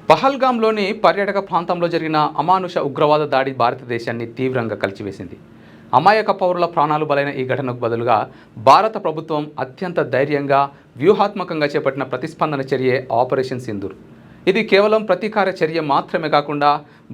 పహల్గామ్లోని పర్యాటక ప్రాంతంలో జరిగిన అమానుష ఉగ్రవాద దాడి భారతదేశాన్ని తీవ్రంగా కలిచివేసింది. అమాయక పౌరుల ప్రాణాలు బలైన ఈ ఘటనకు బదులుగా భారత ప్రభుత్వం అత్యంత ధైర్యంగా, వ్యూహాత్మకంగా చేపట్టిన ప్రతిస్పందన చర్యే ఆపరేషన్ సింధూర్. ఇది కేవలం ప్రతీకార చర్య మాత్రమే కాకుండా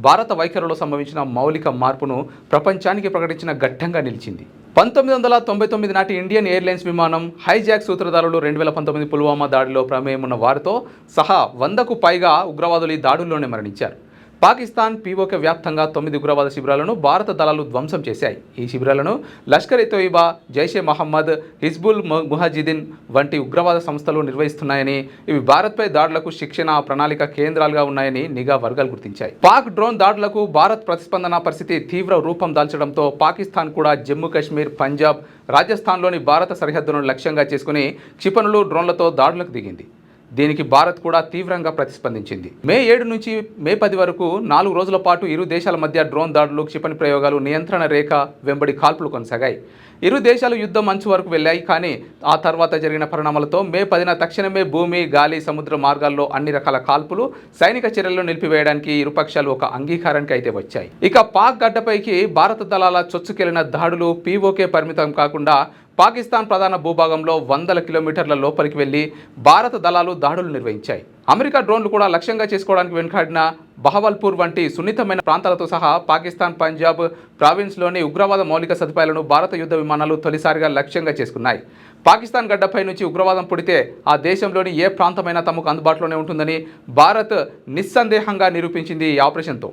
భారత వైఖరిలో సంభవించిన మౌలిక మార్పును ప్రపంచానికి ప్రకటించిన ఘట్టంగా నిలిచింది. 1999 నాటి ఇండియన్ ఎయిర్లైన్స్ విమానం హైజాక్ సూత్రధారులు 2019 పుల్వామా దాడిలో ప్రమేయం ఉన్న వారితో సహా 100కు పైగా ఉగ్రవాదులు ఈ దాడుల్లోనే మరణించారు. పాకిస్తాన్ పీఓకే వ్యాప్తంగా 9 ఉగ్రవాద శిబిరాలను భారత దళాలు ధ్వంసం చేశాయి. ఈ శిబిరాలను లష్కర్ ఎ తోయిబా, జైషే మహమ్మద్, హిజ్బుల్ ముజాహిదీన్ వంటి ఉగ్రవాద సంస్థలు నిర్వహిస్తున్నాయని, ఇవి భారత్పై దాడులకు శిక్షణ ప్రణాళిక కేంద్రాలుగా ఉన్నాయని నిఘా వర్గాలు గుర్తించాయి. పాక్ డ్రోన్ దాడులకు భారత్ ప్రతిస్పందన పరిస్థితి తీవ్ర రూపం దాల్చడంతో పాకిస్తాన్ కూడా జమ్మూ కాశ్మీర్, పంజాబ్, రాజస్థాన్లోని భారత సరిహద్దును లక్ష్యంగా చేసుకుని క్షిపణులు, డ్రోన్లతో దాడులకు దిగింది. దీనికి భారత్ కూడా తీవ్రంగా ప్రతిస్పందించింది. మే 7 నుంచి మే 10 వరకు 4 రోజుల పాటు ఇరు దేశాల మధ్య డ్రోన్ దాడులు, క్షిపణి ప్రయోగాలు, నియంత్రణ రేఖ వెంబడి కాల్పులు కొనసాగాయి. ఇరు దేశాలు యుద్ధం అంచు వరకు వెళ్ళాయి. కానీ ఆ తర్వాత జరిగిన పరిణామాలతో మే 10న తక్షణమే భూమి, గాలి, సముద్ర మార్గాల్లో అన్ని రకాల కాల్పులు, సైనిక చర్యలను నిలిపివేయడానికి ఇరుపక్షాలు ఒక అంగీకారానికి అయితే వచ్చాయి. ఇక పాక్ గడ్డపైకి భారత దళాల చొచ్చుకెళ్లిన దాడులు పీఓకే పరిమితం కాకుండా పాకిస్తాన్ ప్రధాన భూభాగంలో 100 కిలోమీటర్ల లోపలికి వెళ్లి భారత దళాలు దాడులు నిర్వహించాయి. అమెరికా డ్రోన్లు కూడా లక్ష్యంగా చేసుకోవడానికి వెనుకాడిన బహవల్పూర్ వంటి సున్నితమైన ప్రాంతాలతో సహా పాకిస్తాన్ పంజాబ్ ప్రావిన్స్లోని ఉగ్రవాద మౌలిక సదుపాయాలను భారత యుద్ధ విమానాలు తొలిసారిగా లక్ష్యంగా చేసుకున్నాయి. పాకిస్తాన్ గడ్డపై నుంచి ఉగ్రవాదం పుడితే ఆ దేశంలోని ఏ ప్రాంతమైనా తమకు అందుబాటులోనే ఉంటుందని భారత్ నిస్సందేహంగా నిరూపించింది ఈ ఆపరేషన్తో.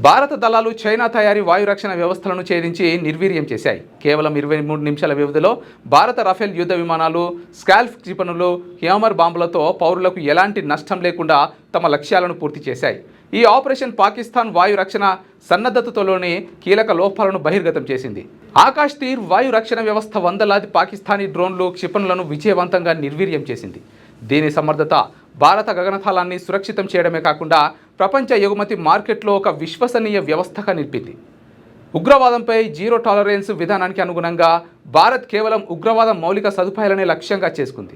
భారత దళాలు చైనా తయారీ వాయు రక్షణ వ్యవస్థలను ఛేదించి నిర్వీర్యం చేశాయి. కేవలం 23 నిమిషాల వ్యవధిలో భారత రఫేల్ యుద్ధ విమానాలు, స్కాల్ఫ్ క్షిపణులు, హ్యామర్ బాంబులతో పౌరులకు ఎలాంటి నష్టం లేకుండా తమ లక్ష్యాలను పూర్తి చేశాయి. ఈ ఆపరేషన్ పాకిస్తాన్ వాయు రక్షణ సన్నద్ధతలోని కీలక లోపాలను బహిర్గతం చేసింది. ఆకాశ్ తీర్ వాయు రక్షణ వ్యవస్థ వందలాది పాకిస్తానీ డ్రోన్లు, క్షిపణులను విజయవంతంగా నిర్వీర్యం చేసింది. దీని సమర్థత భారత గగనతలాన్ని సురక్షితం చేయడమే కాకుండా ప్రపంచ ఎగుమతి మార్కెట్లో ఒక విశ్వసనీయ వ్యవస్థగా నిలిపింది. ఉగ్రవాదంపై జీరో టాలరెన్స్ విధానానికి అనుగుణంగా భారత్ కేవలం ఉగ్రవాద మౌలిక సదుపాయాలనే లక్ష్యంగా చేసుకుంది.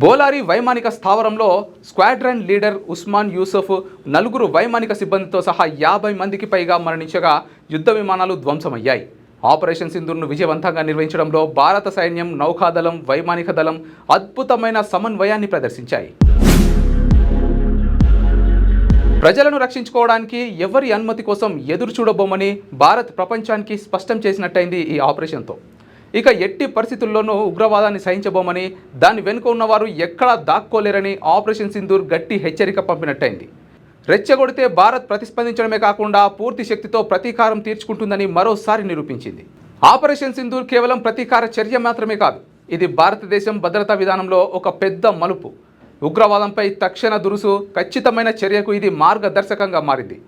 బోలారి వైమానిక స్థావరంలో స్క్వాడ్రన్ లీడర్ ఉస్మాన్ యూసుఫ్, 4 వైమానిక సిబ్బందితో సహా 50 మందికి పైగా మరణించగా యుద్ధ విమానాలు ధ్వంసమయ్యాయి. ఆపరేషన్ సింధూర్ను విజయవంతంగా నిర్వహించడంలో భారత సైన్యం, నౌకాదళం, వైమానిక దళం అద్భుతమైన సమన్వయాన్ని ప్రదర్శించాయి. ప్రజలను రక్షించుకోవడానికి ఎవరి అనుమతి కోసం ఎదురు చూడబోమని భారత్ ప్రపంచానికి స్పష్టం చేసినట్టయింది ఈ ఆపరేషన్తో. ఇక ఎట్టి పరిస్థితుల్లోనూ ఉగ్రవాదాన్ని సహించబోమని, దాని వెనుక ఉన్నవారు ఎక్కడా దాక్కోలేరని ఆపరేషన్ సింధూర్ గట్టి హెచ్చరిక పంపినట్టయింది. రెచ్చగొడితే భారత్ ప్రతిస్పందించడమే కాకుండా పూర్తి శక్తితో ప్రతీకారం తీర్చుకుంటుందని మరోసారి నిరూపించింది. ఆపరేషన్ సింధూర్ కేవలం ప్రతీకార చర్య మాత్రమే కాదు, ఇది భారతదేశం భద్రతా విధానంలో ఒక పెద్ద మలుపు. ఉగ్రవాదంపై తక్షణ దురుసు, ఖచ్చితమైన చర్యకు ఇది మార్గదర్శకంగా మారింది.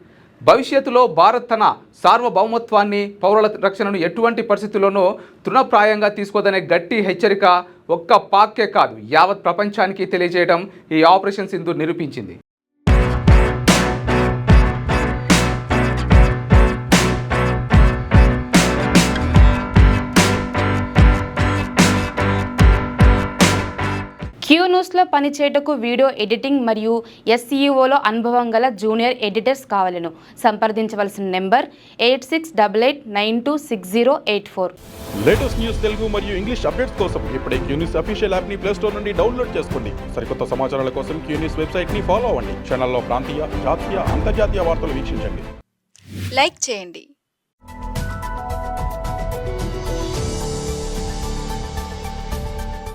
భవిష్యత్తులో భారత్ తన సార్వభౌమత్వాన్ని, పౌరుల రక్షణను ఎటువంటి పరిస్థితుల్లోనూ తృణప్రాయంగా తీసుకోదనే గట్టి హెచ్చరిక ఒక్క పాక్కే కాదు, యావత్ ప్రపంచానికి తెలియజేయడం ఈ ఆపరేషన్ సింధూర్ నిరూపించింది. క్యూ న్యూస్లో పనిచేయటకు వీడియో ఎడిటింగ్ మరియు SEOలో అనుభవం గల జూనియర్ ఎడిటర్స్ కావాలను. సంప్రదించవలసిన నెంబర్ 8688926084. లేటెస్ట్ న్యూస్ తెలుగు మరియు ఇంగ్లీష్ అప్డేట్స్ కోసం ఇప్పుడే క్యూ న్యూస్ అఫీషియల్ యాప్ని ప్లే స్టోర్ నుండి డౌన్లోడ్ చేసుకోండి. సరికొత్త సమాచారాల కోసం క్యూ న్యూస్ వెబ్సైట్ని ఫాలో అవ్వండి. ఛానల్లో ప్రాంతీయ, జాతీయ, అంతర్జాతీయ వార్తలు వీక్షించండి. లైక్ చేయండి.